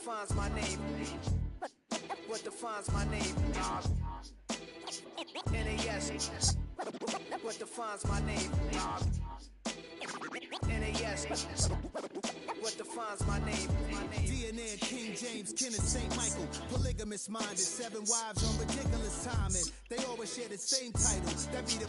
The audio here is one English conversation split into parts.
defines my name? What defines my name? NAS. What defines my name? NAS. What defines my name? DNA of King James, Kenneth St. Michael. Polygamous minded, 7 wives on ridiculous timing. They always share the same title. That be the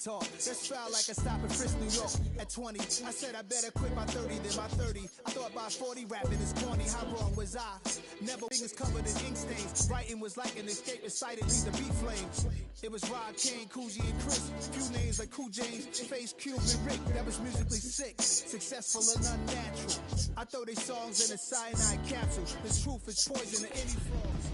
talk. That's foul like a stop in Frisk, New York. At 20, I said I better quit by 30 than by 30. I thought by 40 rapping is corny. How wrong was I? Never fingers covered in ink stains. Writing was like an escape recited, leave the beat flames. It was Rod, Kane, Coogee, and Chris. Few names like Cool James, Face, Cube, and Rick. That was musically sick, successful and unnatural. I throw they songs in a cyanide capsule. This truth is poison to any flaws.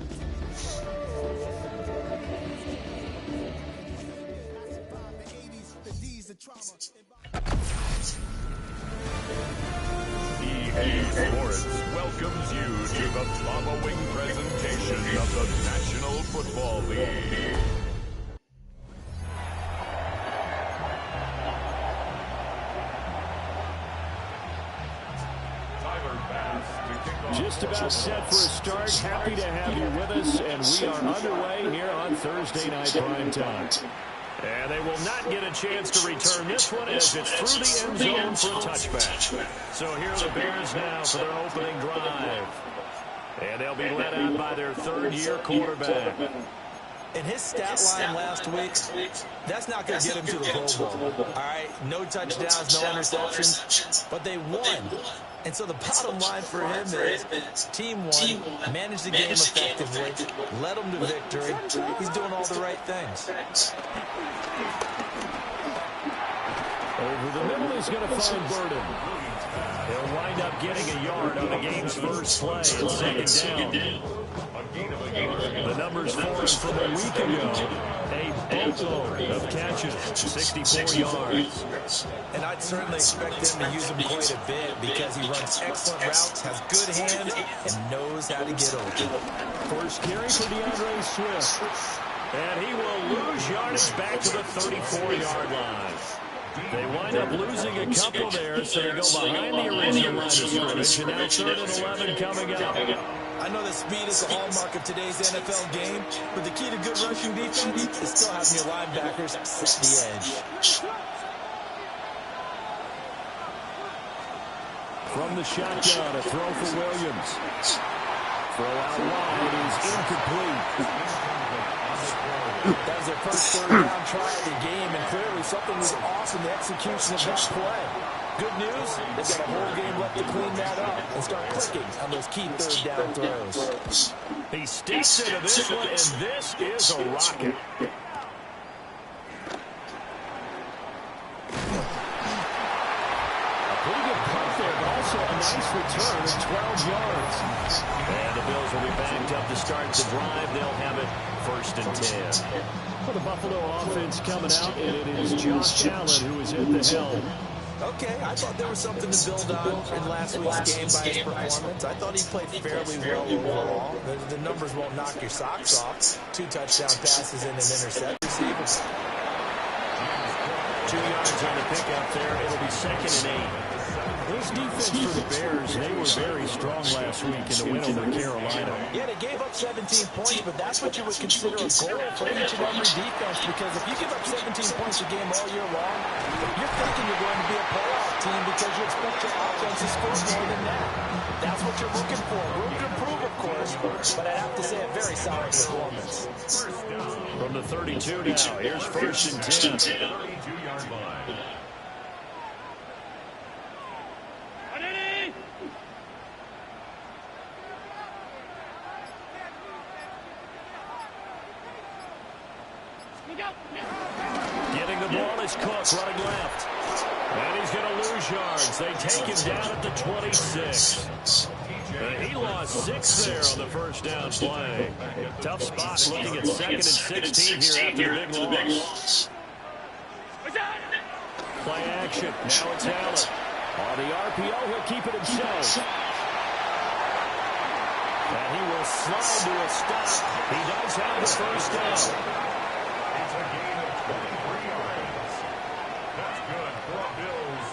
EA Sports welcomes you to the following presentation of the National Football League. Just about set for a start. Happy to have you with us, and we are underway here on Thursday Night Primetime. And they will not get a chance to return this one as it's through the end zone for a touchback. So here are the Bears now for their opening drive. And they'll be led out by their third-year quarterback. In his stat line last week, that's not going to get him to the Pro Bowl. All right, no touchdowns, no interceptions, but they won. And so the bottom line for him is team won, managed the game effectively, led them to victory. He's doing all the right things. Over the middle, he's going to find Burden. He'll wind up getting a yard on the game's first play and second down. The numbers for him from a week ago, a boatload of catches, 64 yards. And I'd certainly expect them to use him quite a bit because he runs excellent routes, has good hands, and knows how to get open. First carry for DeAndre Swift. And he will lose yardage back to the 34-yard line. They wind up losing a couple there, so they go behind the original line of scrimmage, and now 3rd and 11 coming up. I know that speed is the hallmark of today's NFL game, but the key to good rushing defense is still having your linebackers set the edge. From the shotgun, a throw for Williams. Throw out wide is incomplete. That was their first third-down try of the game, and clearly something was off in the execution of that play. Good news, they've got a whole game left to clean that up and start clicking on those key third-down throws. He steps into this one, and this is a rocket. A pretty good punt there, but also a nice return of 12 yards. And the Bills will be backed up to start the drive. They'll have it 1st and 10. For the Buffalo offense coming out, and it is Josh Allen who is at the helm. Okay, I thought there was something to build on in last week's game by his performance. I thought he played fairly well overall. The numbers won't knock your socks off. 2 touchdown passes and an interception. 2 yards on the pickup there. It'll be 2nd and 8. This defense for the Bears, they were very strong last week in the win over Carolina. Yeah, they gave up 17 points, but that's what you would consider a goal for each and every defense, because if you give up 17 points a game all year long, you're thinking you're going to be a playoff team because you expect your offense to score more than that. That's what you're looking for. Room to improve, of course, but I have to say a very solid performance. From the 32 now, here's 1st and 10. 32-yard line. Getting the ball is Cook running left. And he's going to lose yards. They take him down at the 26. He lost 6 there on the first down play. Tough spot looking at 2nd and 16 here after a big loss. Play action. Now it's Allen. On the RPO, he'll keep it himself. And he will slide to a stop. He does have the first down. It's a gain of 23 yards. That's good for Bills.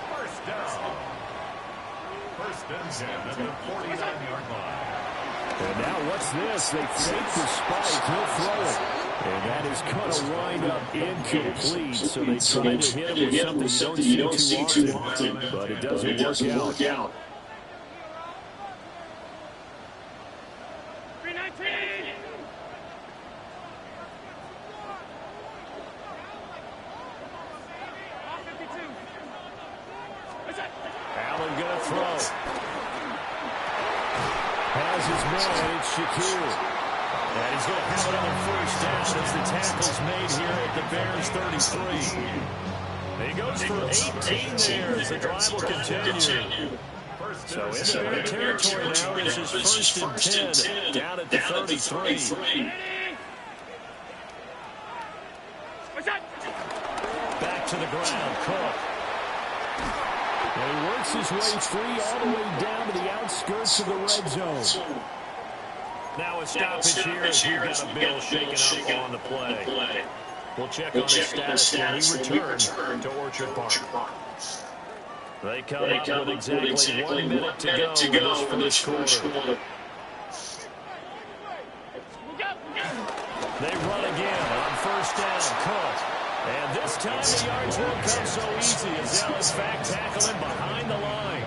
First down. 1st and 10 at the 49-yard line. And now what's this? They fake the spike. He'll throw it. And that is going to wind up incomplete. So they try to hit him with something you don't see too often. But it doesn't work out. 319. Allen going to throw. Has his man, it's Shakir. And he's going to have it on first down as the tackle's made here at the Bears 33. He goes for 18 there as the drive will continue. So in the Bear territory now, this is first and 10 down at the 33. Back to the ground, Cook. And he works his way free all the way down to the outskirts of the red zone. Now a stoppage here as we've got a Bill shaken up on the play. We'll check on his status when we return to Orchard Park. They come up with exactly 1 minute to go for this quarter. They run again on first down, Cook. And this time the yards won't come so easy as they'll in fact tackle him behind the line.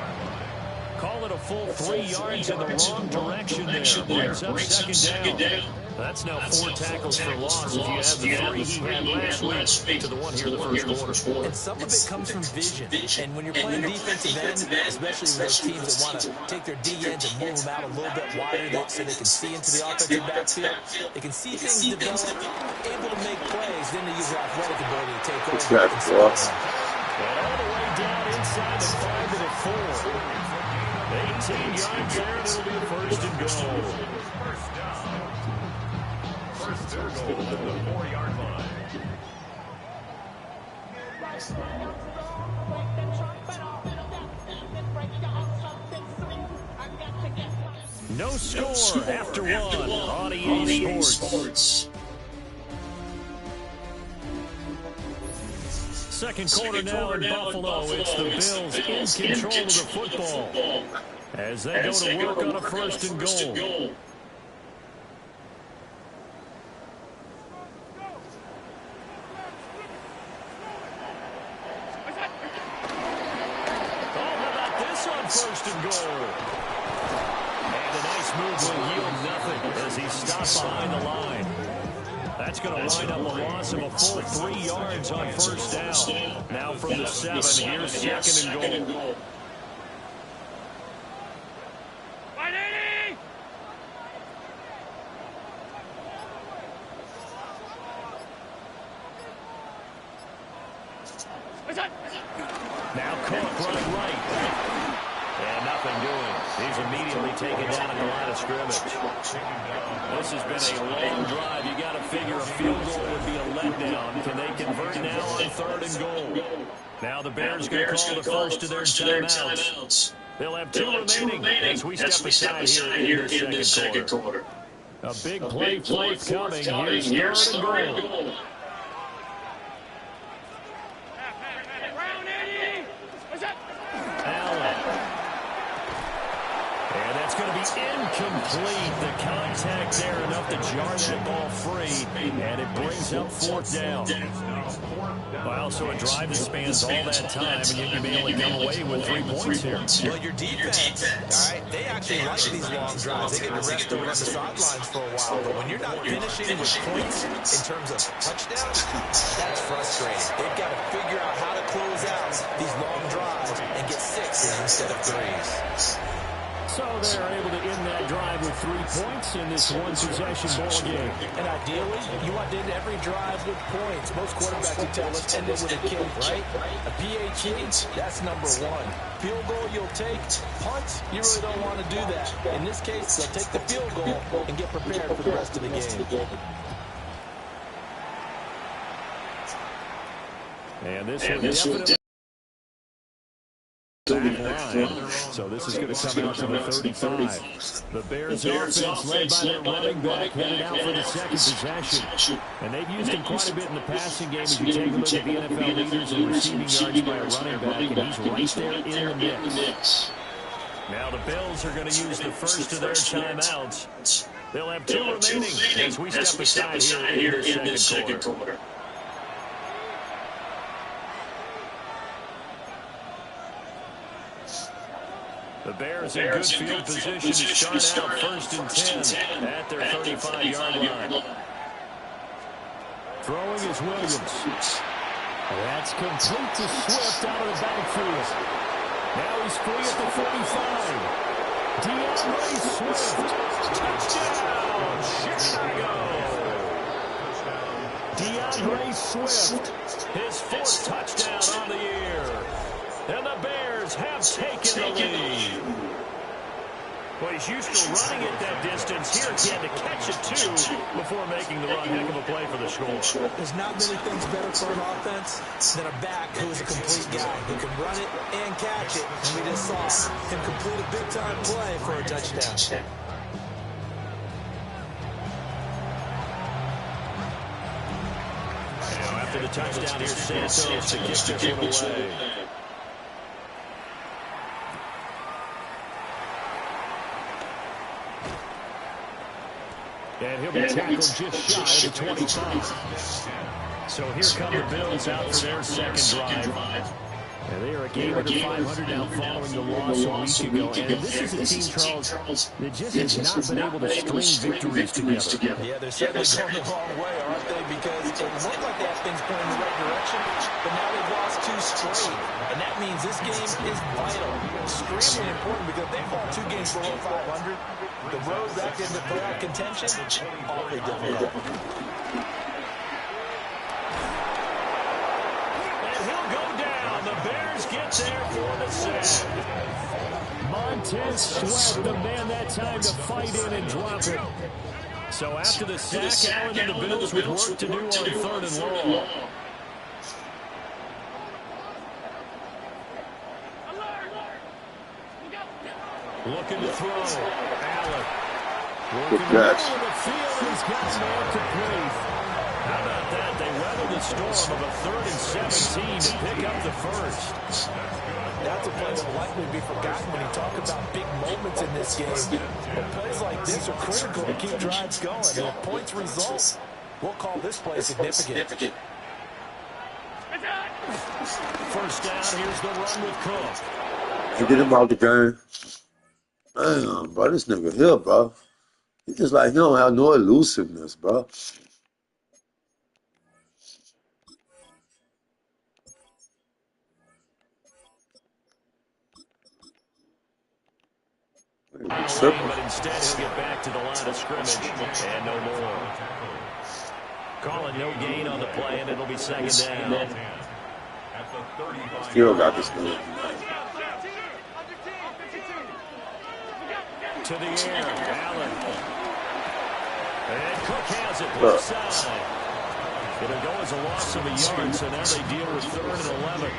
Call it a full 3 yards in the wrong direction there. Brings up second down. That's now 4 tackles for loss if you add the 3 he had last week to the one here in the first quarter. And some of it comes from vision. And when you're playing defensive end, especially with those teams that want to take their D ends and move them out a little bit wider so they can see into the offensive backfield, they can see things develop, able to make plays, then they use their athletic ability to take over. And all the way down inside the 5 to the 4. 18 yards there, and it'll be a first and goal. First and goal at the 4-yard line. No score after 1 on EA Sports. Second quarter now in Buffalo. It's the Bills in control of the football as they go to work on a first and goal. First and goal. And a nice move will yield nothing as he stops behind the line. That's going to wind up a loss of a full 3 yards on first down. Now from the 7, here's second and goal. Now Cook running right. And nothing doing. He's immediately taken down at the line of scrimmage. This has been a long drive. You got to figure a field goal would be a letdown. Can they convert now on third and goal? Now the Bears going to call the first of their timeouts. They'll have 2 remaining as we step aside here in the second quarter. A big play forthcoming. Here's third and goal. Incomplete. The contact there enough to jar the ball free, and it brings up 4th down. Well, so a drive that spans all that time, and you may only come away with 3 points here. Well, your defense, all right, they actually like these long drives. They get to rest over on the sidelines for a while, but when you're not finishing with points in terms of touchdowns, that's frustrating. They've got to figure out how to close out these long drives and get 6s instead of 3s. So they're able to end that drive with 3 points in this one-possession ball game. And ideally, you want to end every drive with points. Most quarterbacks will tell us end it with a kick, right? A PAT, that's number 1. Field goal you'll take. Punt, you really don't want to do that. In this case, they'll take the field goal and get prepared for the rest of the game. And this will definitely... Line. So this is going to come out to the 35. The Bears offense led by their running back headed out for the second possession. And they've used him quite a bit in the passing game as you take a look at the NFL leaders in receiving yards by a running back, and he's right there in the mix. Now the Bills are going to use the first of their timeouts. They'll have two remaining as we step aside here in the second quarter. The Bears in good field position to start out first and 10 at their 35-yard line. Throwing is Williams. That's complete to Swift out of the backfield. Now he's free at the 45. DeAndre Swift. Touchdown, Chicago. DeAndre Swift. His fourth touchdown on the year. And the Bears have taken the lead. Well, he's used to running it that distance. Here he had to catch it, too, before making the run. Heck of a play for the score. There's not many things better for an offense than a back who is a complete guy who can run it and catch it. And we just saw him complete a big-time play for a touchdown. Now, after the touchdown, here's Santos to kick this one away. And he'll be tackled just shy of the 25. So here come the Bills out for their second drive. And they are a game under 500 now following the loss a week ago. And this is a team, Charles, that just has not been able to string victories together. Yeah, they're certainly going the wrong way, aren't they? Because it looked like they have things going in the right direction, but now they've lost 2 straight. And that means this game is vital, extremely important, because they fall 2 games below 500. The road back into playoff contention, awfully difficult. The Bears get there for the sack. Montez Sweat, the man that time to fight in and drop it. So after the sack, Allen and the Bills with work to do on 3rd and long. Looking to throw. Allen. Working over the field. He's got a man complete. How about that? They weathered the storm of a 3rd and 17 to pick up the first. That's a play that will likely be forgotten when you talk about big moments in this game. But plays like this are critical to keep drives going. And if points result, we'll call this play significant. First down, here's the run with Cook. You get him out the game. Damn, bro, this nigga here, bro. He just like, he don't have no elusiveness, bro. But instead he'll get back to the line of scrimmage and no more. Calling no gain on the play, and it'll be second down. Still got this thing. To the air, Allen. And Cook has it left side. It'll go as a loss of a yard, so now they deal with 3rd and 11.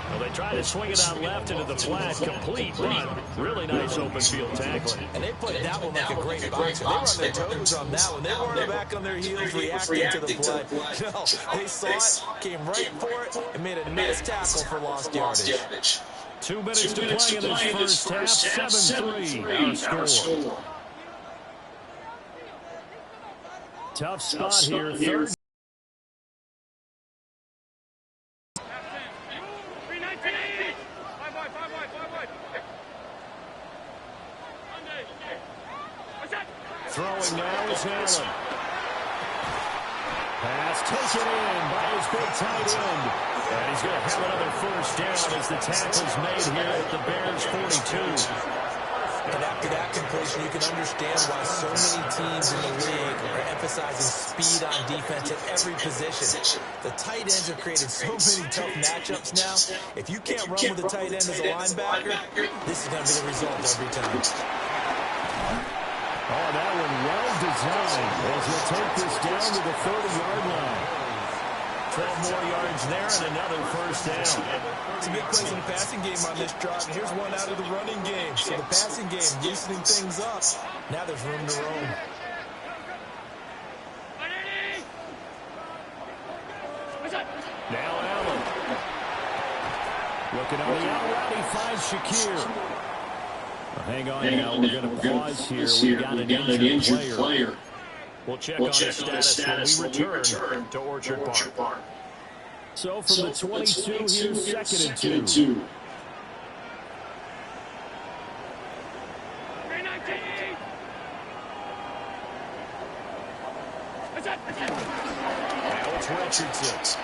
Well, they try to swing it out left into the flat, complete run. Really nice open field tackling. And they played that one like a great boxer. They run their toes on that one. They weren't back on their heels reacting to the play. No, they saw it, came right for it, and made a nice tackle for lost yardage. 2 minutes to play in this first half. 7-3 our score. Tough spot here. 3rd. Throwing now is Allen. Pass taken in by his big tight end. And he's going to have another first down as the tackle's made here at the Bears 42. And after that completion, you can understand why so many teams in the league are emphasizing speed on defense at every position. The tight ends have created so many tough matchups now. If you can't run with the tight end as a linebacker, this is going to be the result every time. Oh, that one well designed as he'll take this down to the 30-yard line. 12 more yards there and another first down. Some big plays in the passing game on this drive, and here's one out of the running game. So the passing game loosening things up. Now there's room to roam. Now Allen. Looking on the out route, he finds Shakir. Hang on now. We're going to pause here. We've got an injured player. We'll check on his status when we return to Orchard Park. So from the 22, here's second and 2. Now it's Richardson.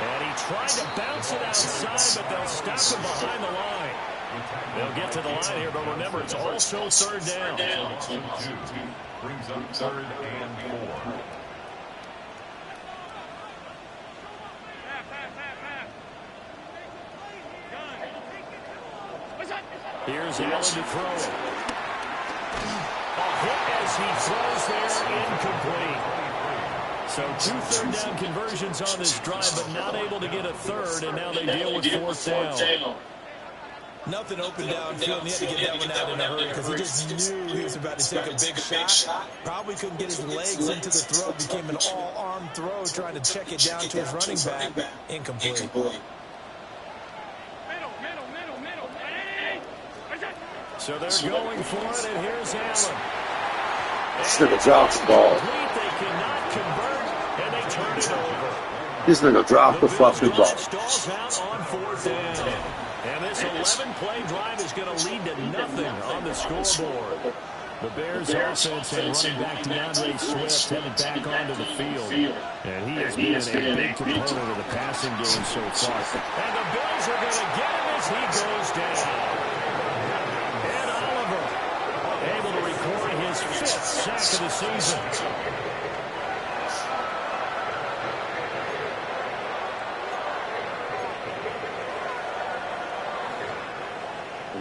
And he tried to bounce it outside, but they'll stop him behind the line. They'll get to the line here, but remember, it's also third down. Brings up third and 4. Here's Allen to throw it. A hit as he throws there, incomplete. So 2 third-down conversions on this drive, but not able to get a third, and now they deal with fourth down. Nothing open downfield, and he had to get that one out in a hurry because he just knew he was about to take a big shot. Probably couldn't get his legs into the throw. Became an all-arm throw, trying to check it down to his running back. Incomplete. So they're going for it, and here's Allen. This nigga drops the ball. They cannot convert, and they turn it over. This nigga dropped the fucking ball. Stalls out on fourth down. And this 11-play drive is going to lead to nothing on the scoreboard. The Bears offense and running back DeAndre Swift headed back onto the field. And he has been a big component of the passing game so far. And the Bills are going to get him as he goes down. And Oliver able to record his 5th sack of the season.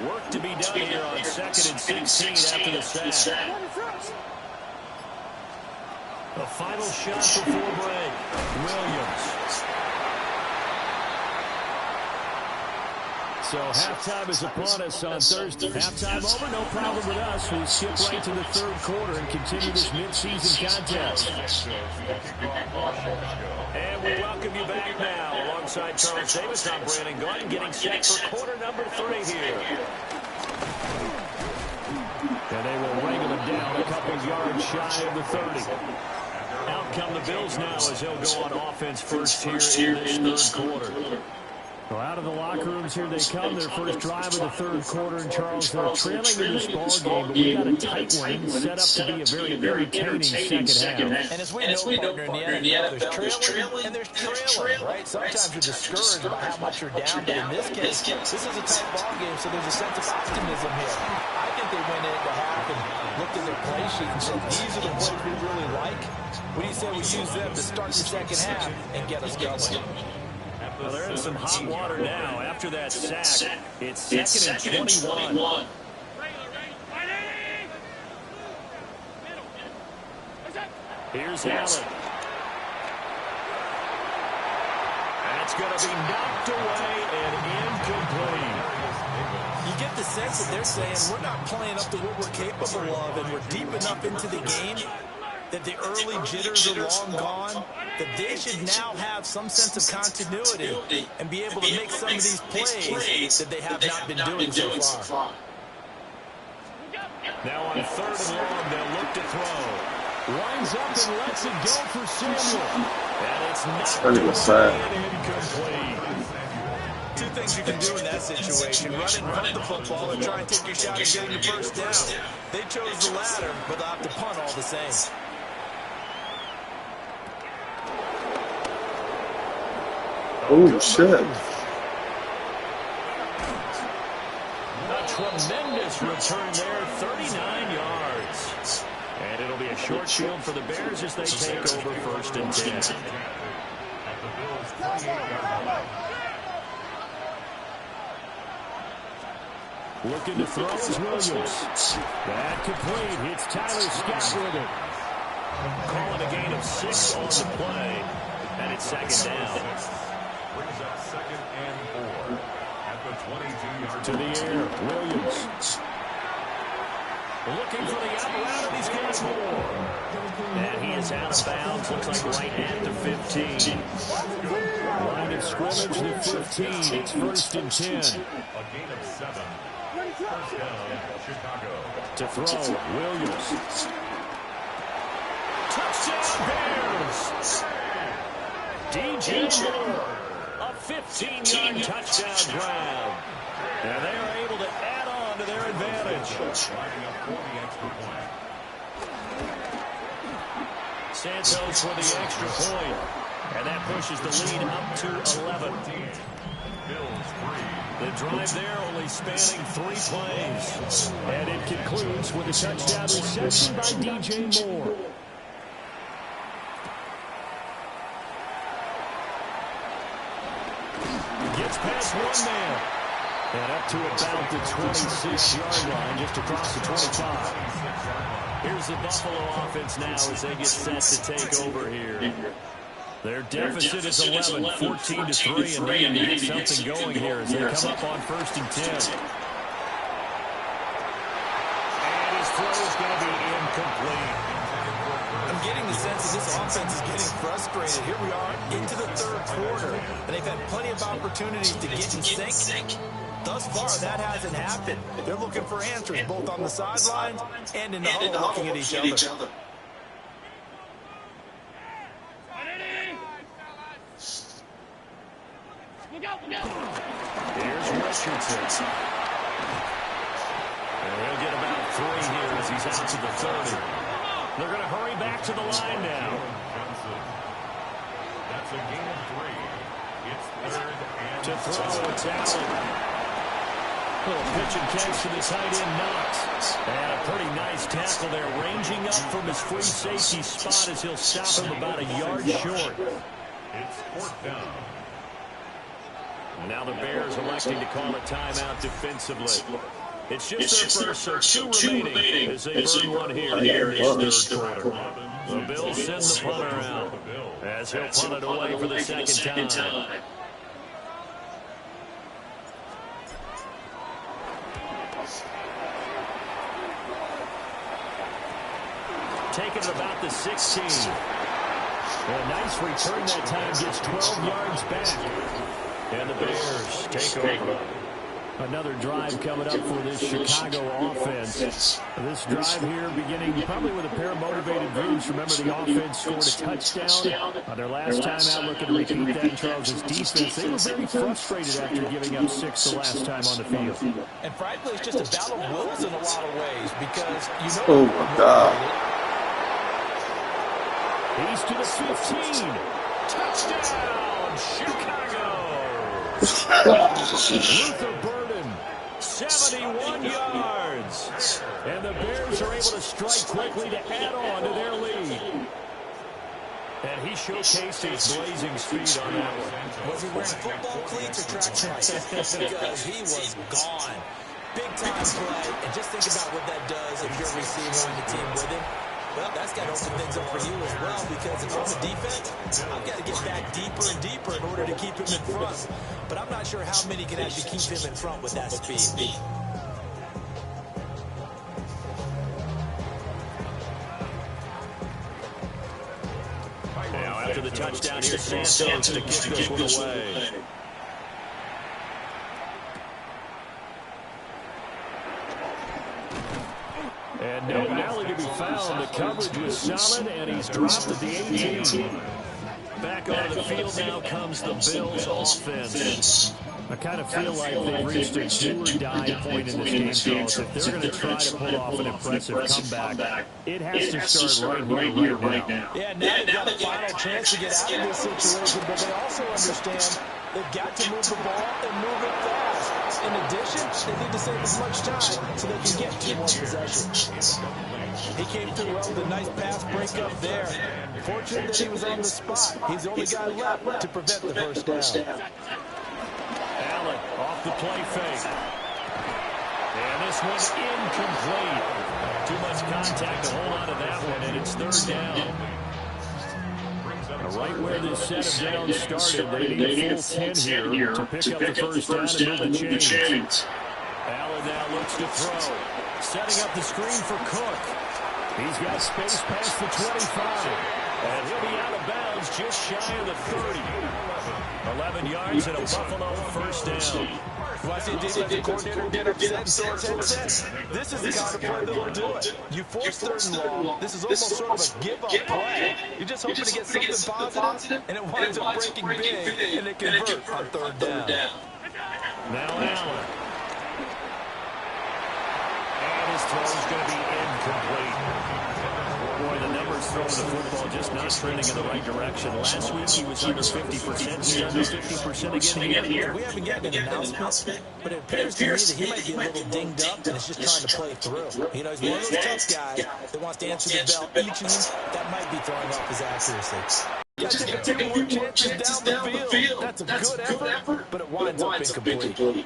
Work to be done here on 2nd and 16 after the sack. The final shot before break. Williams. So halftime is upon us on Thursday. Halftime over, no problem with us. We skip right to the third quarter and continue this midseason contest. And we welcome you back now. Alongside Charles Davis, I'm Brandon Gordon, getting set for quarter number 3 here. And they will wrangle him down a couple yards shy of the 30. Out come the Bills now as they'll go on offense first here in this third quarter. Well, out of the locker rooms here they come. Their first drive of the third quarter. And Charles, they're trailing in this ball game, but we got a tight one set up to be a very entertaining second half. And as we know, partner, in the NFL, there's trailing and there's trailing, right? Sometimes you're discouraged by how much you're down, but in this case, this is a tight ball game, so there's a sense of optimism here. I think they went into half and looked at their play sheet and said, these are the plays we really like. What do you say we use them to start the second half and get us going? Well, they're in some hot water now. After that sack, it's second and 21. Here's Allen. That's going to be knocked away and incomplete. You get the sense that they're saying we're not playing up to what we're capable of, and we're deep enough into the game that the early jitters are long gone, that they should now have some sense of continuity and be able to make some of these plays that they have not been doing so far. Now on 3rd and long, they'll look to throw. Winds up and lets it go for Samuel. And it's knocked away and incomplete. 2 things you can do in that situation: run and punt the football, or try and take your shot at getting the first down. They chose the latter, but they'll have to punt all the same. Oh, shit. A tremendous return there, 39 yards. And it'll be a short field for the Bears as they take over 1st and 10. Looking to throw is Williams. That complete. Hits Tyler Scott with it. Calling a gain of 6 on the play. And it's second down. Brings up 2nd and 4 at the 22-yard to the air. Williams looking for the out route, and he's got more. And he is out of bounds. Looks like right at the 15. Line of scrimmage, the 15. It's 1st and 10. A gain of 7. First down, Chicago. To throw, Williams. Touchdown, Bears! DJ Moore, a 15-yard touchdown grab. And they are able to add on to their advantage. Lining up for the extra point. Santos for the extra point. And that pushes the lead up to 11. Bills 3. The drive there only spanning 3 plays. And it concludes with a touchdown reception by DJ Moore. Gets past one man. And up to about the 26-yard line, just across the 25. Here's the Buffalo offense now as they get set to take over here. Their deficit is 11, 14-3, and they need to get something going here as they come up on 1st and 10. And his throw is going to be incomplete. I'm getting the sense that this offense is getting frustrated. Here we are into the 3rd quarter, and they've had plenty of opportunities to get in sync. Thus far, that hasn't happened. They're looking for answers both on the sidelines and in the huddle, looking at each other. Here's Richardson. And he'll get about 3 here as he's out to the 30. They're going to hurry back to the line now. That's a gain of 3. It's 3rd and To throw, it's Allen. Little pitch and catch to the tight end, Knox. And a pretty nice tackle there, ranging up from his free safety spot as he'll stop him about a yard short. it's 4th down. Now the Bears electing to call a timeout defensively. It's just their first, so 2 remaining as they burn one here in this 3rd quarter. The Bills send the punter out as he'll punt it away for the second time. Taking it about the 16. A nice return that time, gets 12 yards back. And the Bears take over. Another drive coming up for this Chicago offense. This drive here beginning probably with a pair of motivated groups. Remember, the offense scored a touchdown on their last time out, looking to repeat that in Charles' defense. They were very frustrated after giving up 6 the last time on the field. And frankly, it's just a battle of wills in a lot of ways because you know. Oh, my God. He's to the 15. Touchdown, Chicago. Luther Burden, 71 yards. And the Bears are able to strike quickly to add on to their lead. And he showcased his blazing speed on that one. Was he wearing football cleats or track pants? Because he was gone. Big time play. And just think about what that does if you're a receiver on the team with him. Well, that's got to open things up for you as well, because if I'm a defense, I've got to get back deeper and deeper in order to keep him in front. But I'm not sure how many can actually keep him in front with that speed. Now, after the touchdown, here's Santos to kick this one away. And no alley to be found. The coverage was solid, and he's dropped at the 18. Back onto the field now comes the Bills offense. I kind of feel like they've reached a do or die point in this game, Charles. If they're going to try to pull off an impressive comeback, it has to start right here, right now. Yeah, now they've got a final chance to get out of this situation, but they also understand they've got to move the ball and move it fast. In addition, they need to save as much time so they can get 2 more possessions. He came through well with a nice pass breakup there. Fortunate that he was on the spot. He's the only guy left to prevent the first down. Allen off the play fake. And this one's incomplete. Too much contact to hold on to that one, and it's 3rd down. Right where this set of downs started, they need a full 10 here to pick up the first down and move the chains. Allen now looks to throw. Setting up the screen for Cook. He's got space past the 25. And he'll be out of bounds just shy of the 30. 11 yards and a Buffalo first down. Well, I see a defensive coordinator get upset and throw his headset. This is the kind of play that will do it. You force third and long. This is almost sort of a give-up play. You're just hoping to get something positive, and it winds up breaking big, and they convert on third down. Now Allen. And his throw is going to be incomplete. Boy, the numbers throwing the football just not trending in the right direction. Last week he was under 50%. He's under 50% again here. We haven't gotten an announcement, but it appears to me that he might be a little dinged up and is just trying to play through. You know, he's one of those tough guys that wants to answer the bell each inning. That might be throwing off his accuracy. You got to take a few more chances down the field. That's a good effort, but it winds up incomplete.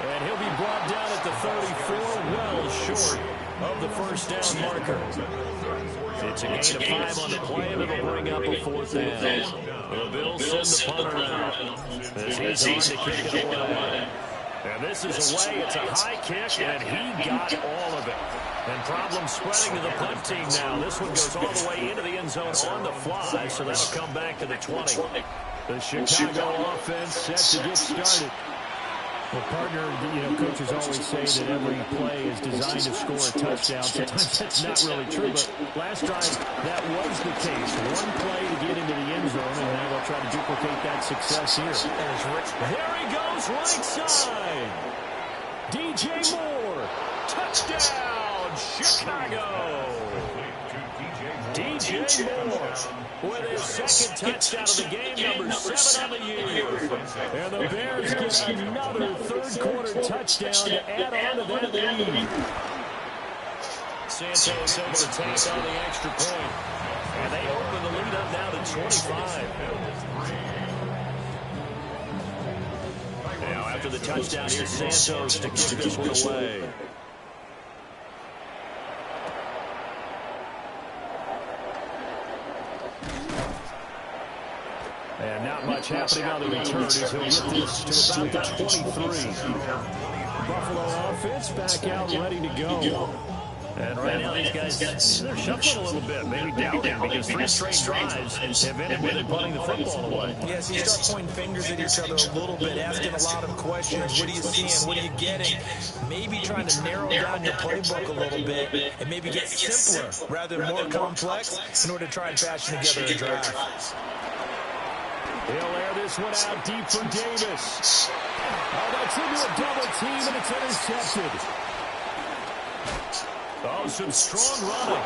And he'll be brought down at the 34, well short of the first down marker. It's a gain of 5 on the play, and it'll bring up a 4th down. The Bills send the punter out as he's on to kick it away. And this is away. It's a high kick, and he got all of it. And problems spreading to the punt team now. This one goes all the way into the end zone on the fly, so that'll come back to the 20. The Chicago offense set to get started. Well, partner, you know, coaches always say that every play is designed to score a touchdown. Sometimes that's not really true, but last drive, that was the case. One play to get into the end zone, and now they'll try to duplicate that success here. There he goes, right side. DJ Moore, touchdown, Chicago. DJ Moore with his second touchdown of the game, number 7 on the year. And the Bears get another third-quarter touchdown to add on to that lead. Santos able to tack on the extra point. And they open the lead up now to 25. Now after the touchdown, here's Santos to kick this one away. And not much happening on the return as he'll lift this to about the 23. Buffalo offense back out ready to go. And right now these guys, they're shuffling a little bit, maybe doubting, because 3 straight drives have ended with it punting the football away. Yes, you start pointing fingers at each other a little bit, asking a lot of questions. What are you seeing? What are you getting? Maybe trying to narrow down your playbook a little bit and maybe get simpler rather than more complex in order to try and fashion together a drive. He'll air this one out deep for Davis. Oh, that's into a double team, and it's intercepted. Oh, some strong running.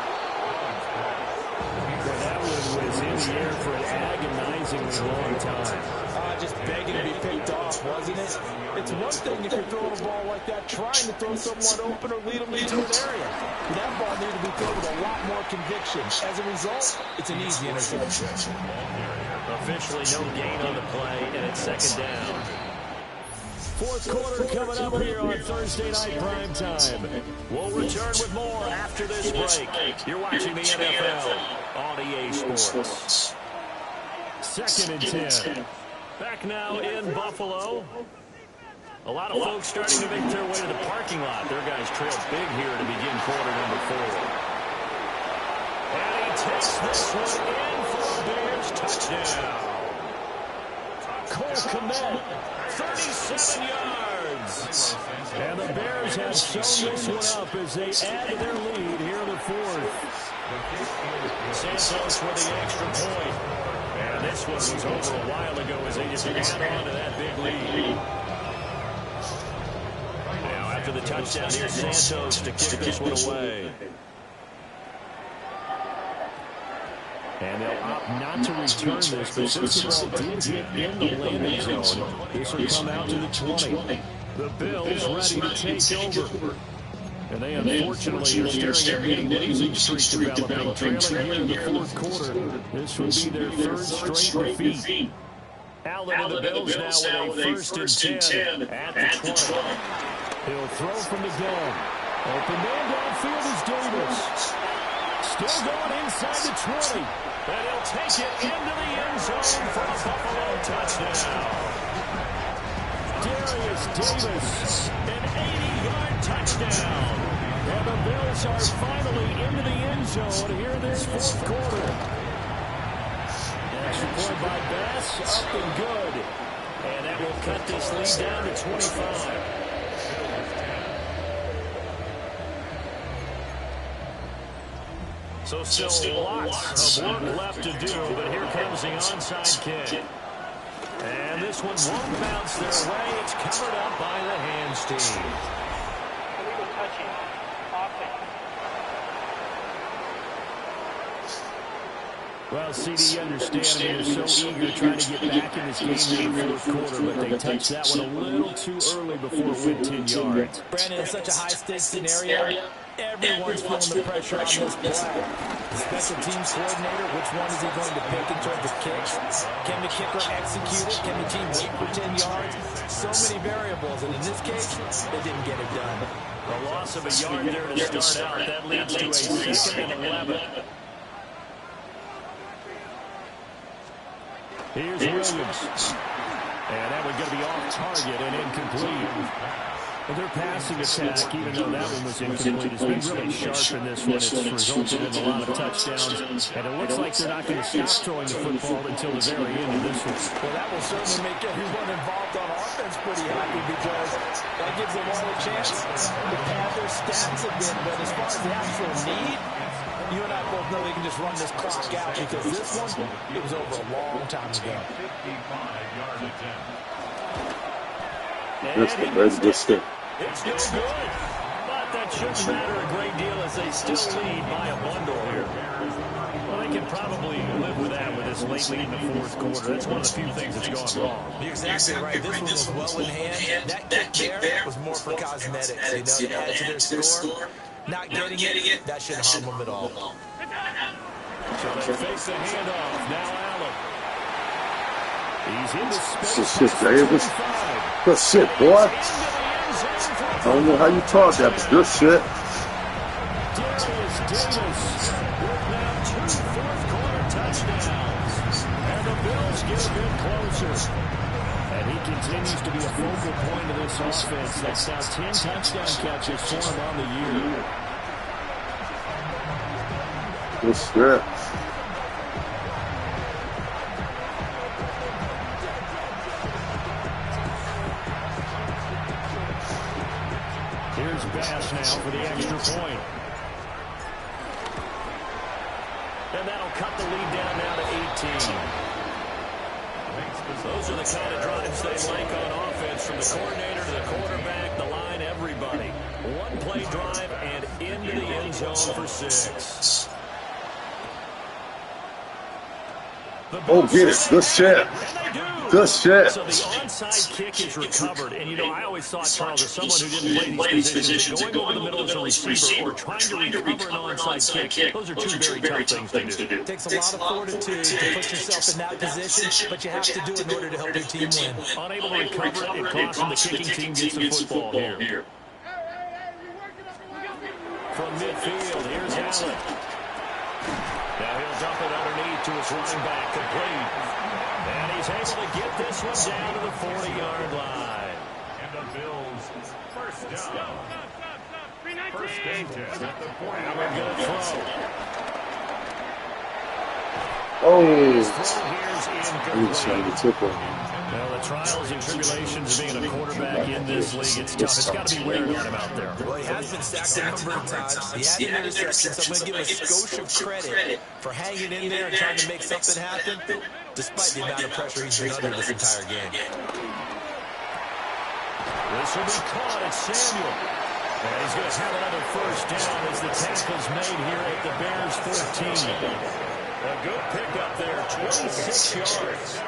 Well, that one was in the air for an agonizingly long time. Just begging to be picked off, wasn't it? It's one thing if you're throwing a ball like that, trying to throw someone open or lead them into an area. That ball needed to be thrown with a lot more conviction. As a result, it's an easy interception. Officially no gain on the play, and it's 2nd down. 4th quarter coming up here on Thursday Night Prime Time. We'll return with more after this break. You're watching the NFL on EA Sports. 2nd and 10. Back now in Buffalo. A lot of folks starting to make their way to the parking lot. Their guys trailed big here to begin quarter number 4. And he takes this one in for a Bears touchdown. Cole Kmet, 37 yards. And the Bears have sewn this one up as they add to their lead here in the 4th. Santos with the extra point. And this one was over a while ago as they just add on to that big lead. Now after the touchdown, here's Santos to kick this one away. And they'll opt not to return this, but since the ball did hit in the landing zone, this will come out to the 20. The Bills ready to take over. And they unfortunately are staring at a losing streak developing, trailing here in the 4th quarter. This would be their 3rd straight defeat. Allen and the Bills now with a 1st and 10 at the 20. He'll throw from the gun. Open man downfield is Davis. Still going inside the 20. And he'll take it into the end zone for a Buffalo touchdown. Darius Davis, an 80-yard touchdown. And the Bills are finally into the end zone here in this fourth quarter. Extra point by Bass, up and good. And that will cut this lead down to 25. So still lots of work left to do, but here comes the onside kick. And this one won't bounce their way. It's covered up by the hands team. Illegal touching. Offense. Well, CD, you understand, they're so eager trying to get back in this game in the fourth quarter, but they touched that one a little too early before it went 10 yards. Brandon, it's such a high-stakes scenario. Everyone's feeling the pressure on this play. The special teams coordinator, which one is he going to pick in terms of kicks? Can the kicker execute it? Can the team wait for 10 yards? So many variables, and in this case, they didn't get it done. A loss of a yard there to start out. That leads to a 2nd and 11. Here's Williams. And that one going to be off target and incomplete. Well, their passing attack, even though that one was incomplete, has been really sharp in this one. It's resulted in a lot of touchdowns. And it looks like they're not going to stop throwing the football until the very end of this one. Well, that will certainly make everyone involved on offense pretty happy because that gives them all a chance to pad their stats a bit. But as far as the actual need, you and I both know they can just run this clock out because this one, it was over a long time ago. 55-yard attempt. That's good stick. It's no good, but that shouldn't matter a great deal as they still lead by a bundle here. Well, they can probably live with that with this late lead in the fourth quarter. That's one of the few things that's gone wrong. You're exactly right. This one was well in hand. That kick there was more for cosmetics, to add to their score. Not getting it, that shouldn't harm them at all. So they face the handoff. Now Allen. He's in the space. Good shit, Davis. Good shit, boy. I don't know how you taught that, but good shit. Darius Davis with now 2 fourth-quarter touchdowns. And the Bills get a bit closer. And he continues to be a focal point of this offense. That's now 10 touchdown catches for him on the year. Good shit. Here's Bass now for the extra point. And that'll cut the lead down now to 18. Those are the kind of drives they like on offense, from the coordinator to the quarterback, the line, everybody. One-play drive and into the end zone for 6. Oh, get it. Good shit. Good shit. So the onside kick is recovered. And, you know, I always thought, Charles, as someone who didn't play these positions, going over the middle as a receiver or trying to recover an onside kick, those are two very tough things to do. It takes a lot of fortitude to put yourself in that position, but you have to do it in order to help your team win. Unable to recover it, it costs them. The kicking team gets the football here. From midfield, here's Allen. Now he'll dump it underneath to his running back, complete. And he's able to get this one down to the 40-yard line. And the Bills first down. First and 10 at the 40-yard line. Good throw. Oh. Well, the trials and tribulations of being a quarterback in this league, it's tough. It's got to be wearing on him out there. Well, he has been sacked a number of times. He had an interception, so I'm going to give a skosh of credit for hanging in there and trying to make something happen, despite the amount of pressure he's been under this entire game. This will be caught at Samuel. And he's going to have another first down as the tackle's made here at the Bears 14. A good pickup there, 26 yards.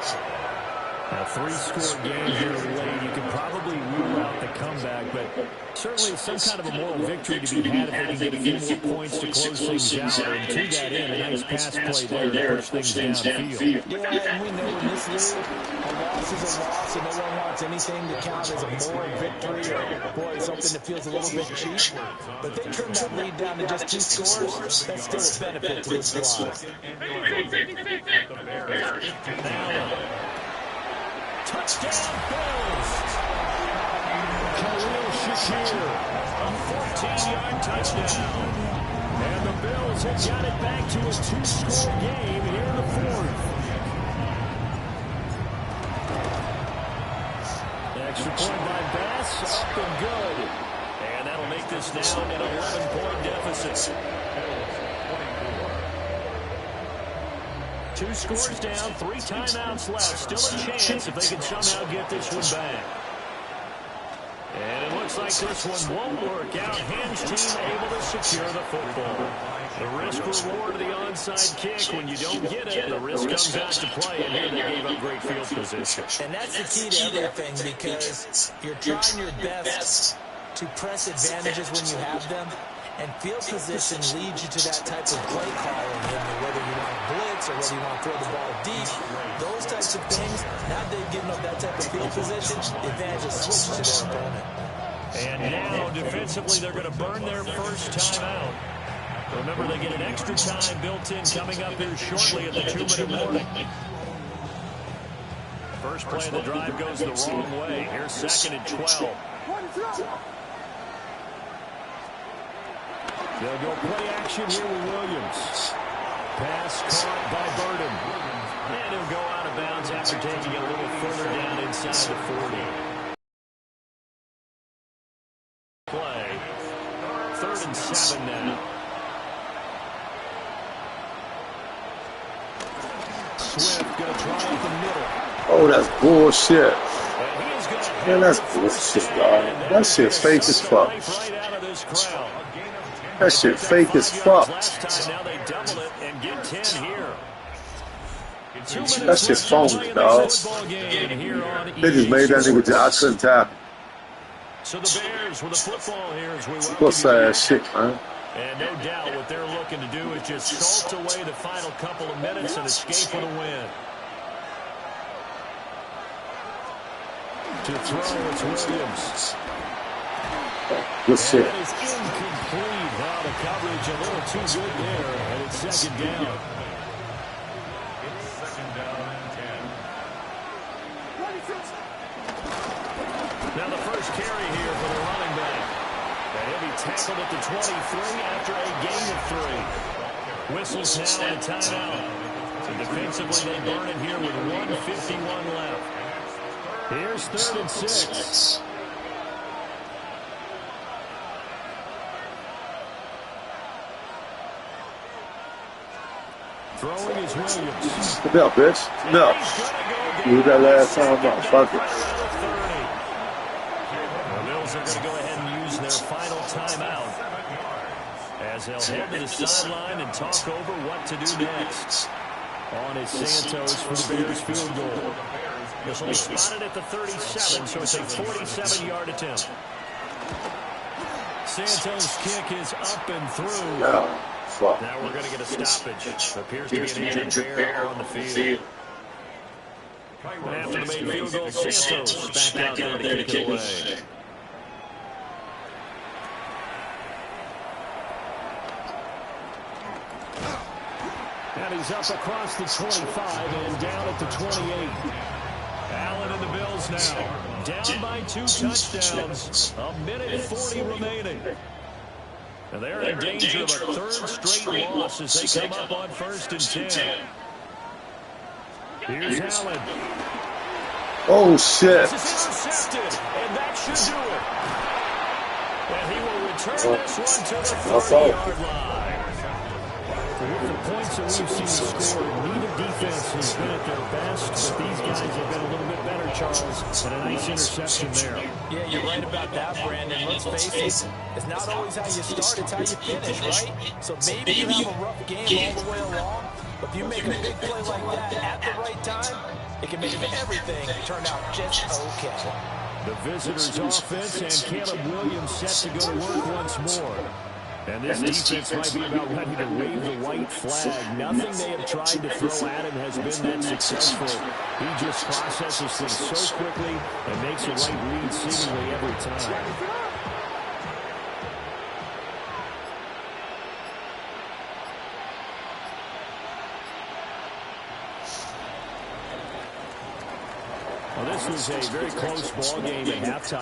A 3-score game here late. You can probably rule out the comeback, but certainly some kind of a moral victory to be had if they can get a few more points to close things out. And to that end, a nice pass play there to push things downfield. Yeah, and we know in this league, a loss is a loss, and no one wants anything to count as a moral victory or, boy, something that feels a little bit cheap. But they trim that lead down to just 2 scores. That's still a benefit to this squad. Touchdown, Bills. Khalil Shakir, a 14-yard touchdown. And the Bills have got it back to a 2-score game here in the 4th. Extra point by Bass, up and good. And that'll make this now an 11-point deficit. 2 scores down, 3 timeouts left. Still a chance if they can somehow get this one back. And it looks like this one won't work out. Ham's team able to secure the football. The risk-reward of the onside kick, when you don't get it, the risk comes out to play, and here they gave up great field position. And that's the key to everything, because you're trying your best to press advantages when you have them, and field position leads you to that type of play calling, whether you want to blitz or whether you want to throw the ball deep. Those types of things, now they've given up that type of field position, the advantage is switched to their opponent. And now, defensively, they're going to burn their first timeout. Remember, they get an extra time built in coming up here shortly at the 2-minute warning. First play of the drive goes the wrong way. Here's 2nd and 12. They'll go play action here with Williams. Pass caught by Burden. And he'll go out of bounds after taking it a little further down inside the 40. Play. 3rd and 7 now. Swift going to try at the middle. Oh, that's bullshit. Man, that's bullshit, dog. That shit's fake as fuck. That shit fake as fuck. That shit phony, dog. They just made that nigga. I couldn't tap. So the Bears with the football here as we what's that shit, man? And no doubt what they're looking to do is just salt away the final couple of minutes and escape with a win. To throw, it's Williams. Good shit. That is incomplete. Now the coverage a little too good there, and it's 2nd down. It's 2nd down and 10. Now the first carry here for the running back. And he'll be tackled at the 23 after a gain of 3. Whistles now and a timeout. So defensively they burn it here with 1:51 left. Here's 3rd and 6. Throwing is Williams. Come out, bitch. Come out. You did that last time, motherfucker. The Bills are going to go ahead and use their final timeout as they'll head to the sideline and talk over what to do next. On is Santos for the Bears field goal. This will be spotted at the 37, so it's a 47-yard attempt. Santos' kick is up and through. No. Fuck. Now we're going to get a stoppage. Appears to be an injured Bear on the field. After the made field goal, Santos back out there to kick it away. And he's up across the 25 and down at the 28. Allen and the Bills now down by 2 touchdowns. 1:40 remaining. And they're in danger of a 3rd straight loss as they come up on 1st and 10. Here's Allen. Oh, shit. This is intercepted, and that should do it. And he will return this one to the 30-yard line. With the points that we've seen scored, neither defense has been at their best, but these guys have been a little bit better, Charles, and a nice interception there. Yeah, you're right about that, Brandon. Let's face it, it's not always how you start, it's how you finish, right? So maybe you have a rough game all the way along, but if you make a big play like that at the right time, it can make everything turn out just okay. The visitors' offense and Caleb Williams set to go to work once more. And this defense might be about ready to wave the white flag. Nothing they have tried to throw at him has been that successful. He just processes things so quickly and makes the right read seemingly every time. Well, this was a very close ball game at halftime.